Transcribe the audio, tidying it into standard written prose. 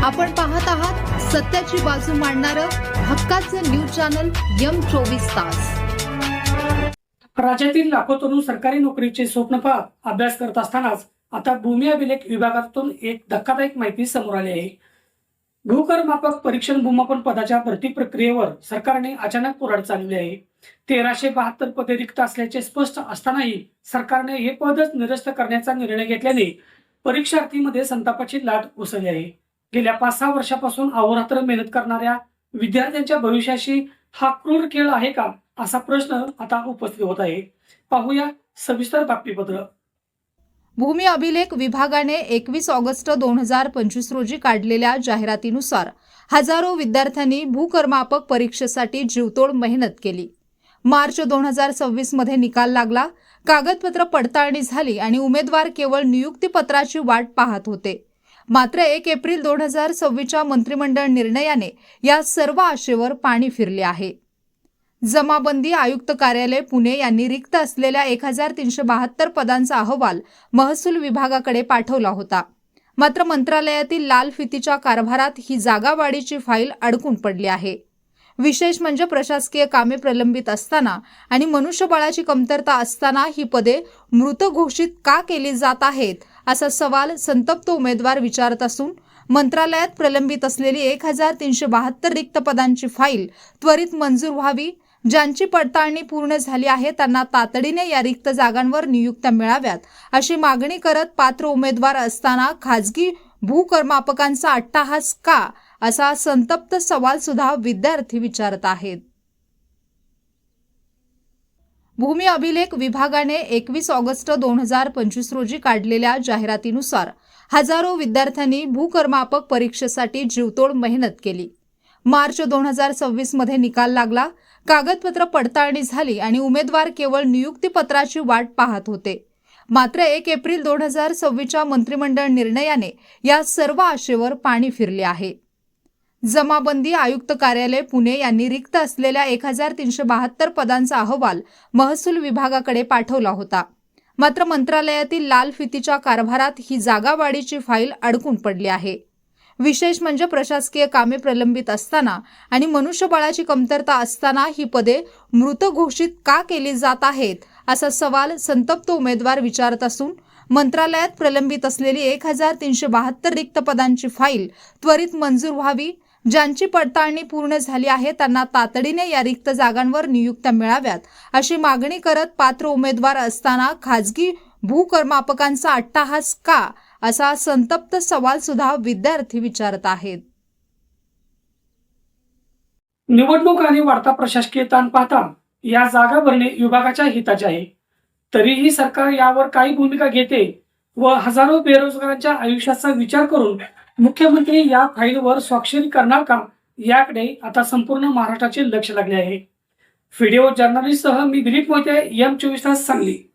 आपण पाहत आहात सत्याची बाजू मांडणारं हक्काचं न्यूज चॅनल M24 तास। राज्यातील लाखो तरुण सरकारी नोकरीचे स्वप्न पाहत अभ्यास करत असतानाच आता भूमी अभिलेख विभागातून एक धक्कादायक माहिती समोर आली आहे। भूकर मापक परीक्षण भूमापन पदाच्या भरती प्रक्रियेवर सरकारने अचानक कुऱ्हाड चालवली आहे। 1372 पदे रिक्त असल्याचे स्पष्ट असतानाही सरकारने हे पदच निरस्त करण्याचा निर्णय घेतल्याने परीक्षार्थींमध्ये संतापाची लाट उसळली आहे। गेल्या 5-6 वर्षापासून अहोरात्र मेहनत करणाऱ्या विद्यार्थ्यांच्या भविष्याशी हा क्रूर खेळ आहे का, असा प्रश्न आता उपस्थित होत आहे। पाहूया सविस्तर बातमीपत्र। भूमी अभिलेख विभागाने 21 ऑगस्ट 2025 रोजी काढलेल्या जाहिरातीनुसार हजारो विद्यार्थ्यांनी भूकरमापक परीक्षेसाठी जीवतोड मेहनत केली। मार्च 2026 मध्ये निकाल लागला, कागदपत्र पडताळणी झाली आणि उमेदवार केवळ नियुक्तीपत्राची वाट पाहत होते। मात्र 1 एप्रिल 2026च्या मंत्रिमंडळ निर्णयाने या सर्व आशेवर पाणी फिरले आहे। जमाबंदी आयुक्त कार्यालय पुणे यांनी रिक्त असलेल्या 1372 पदांचा अहवाल महसूल विभागाकडे पाठवला होता। मात्र मंत्रालयातील लाल फितीच्या कारभारात ही जागावाढीची फाईल अडकून पडली आहे। विशेष म्हणजे प्रशासकीय कामे प्रलंबित असताना आणि मनुष्यबळाची कमतरता असताना ही पदे मृत घोषित का केली जात आहेत, असा सवाल संतप्त उमेदवार विचारत असून मंत्रालयात प्रलंबित असलेली 1372 रिक्त पदांची फाईल त्वरित मंजूर व्हावी, ज्यांची पडताळणी पूर्ण झाली आहे त्यांना तातडीने या रिक्त जागांवर नियुक्त्या मिळाव्यात, अशी मागणी करत पात्र उमेदवार असताना खाजगी भूकरमापकांचा अट्टाहास का, असा संतप्त सवाल सुद्धा विद्यार्थी विचारत आहेत। भूमी अभिलेख विभागाने 21 ऑगस्ट 2025 रोजी काढलेल्या जाहिरातीनुसार हजारो विद्यार्थ्यांनी भूकरमापक परीक्षेसाठी जीवतोड मेहनत केली। मार्च 2026 मध्ये निकाल लागला, कागदपत्र पडताळणी झाली आणि उमेदवार केवळ नियुक्तीपत्राची वाट पाहत होते। मात्र 1 एप्रिल 2026च्या मंत्रिमंडळ निर्णयाने या सर्व आशेवर पाणी फिरले आहे। जमाबंदी आयुक्त कार्यालय पुणे यांनी रिक्त असलेल्या 1372 पदांचा अहवाल महसूल विभागाकडे पाठवला होता। मात्र मंत्रालयातील लाल फितीच्या कारभारात ही जागावाढीची फाईल अडकून पडली आहे। विशेष म्हणजे प्रशासकीय कामे प्रलंबित असताना आणि मनुष्यबळाची कमतरता असताना ही पदे मृत घोषित का केली जात आहेत, असा सवाल संतप्त उमेदवार विचारत असून मंत्रालयात प्रलंबित असलेली 1372 रिक्त पदांची फाईल त्वरित मंजूर व्हावी, ज्यांची पडताळणी पूर्ण झाली आहे त्यांना तातडीने या रिक्त जागांवर नियुक्त्या मिळाव्यात, अशी मागणी करत पात्र उमेदवार असताना खाजगी भूकरमापकांचा अट्टाहास का, असा संतप्त सवाल सुद्धा विद्यार्थी विचारत आहेत। निवडणूक आणि वाढता प्रशासकीय ताण पाहता या जागा भरणे विभागाच्या हिताचे आहे। तरीही सरकार यावर काही भूमिका घेते व हजारो बेरोजगारांच्या आयुष्याचा विचार करून मुख्यमंत्री या फाईलवर स्वाक्षरी करणार का, याकडे आता संपूर्ण महाराष्ट्राचे लक्ष लागले आहे। व्हिडिओ जर्नलिस्टसह मी दिलीप मोहिते, M24 तास सांगली।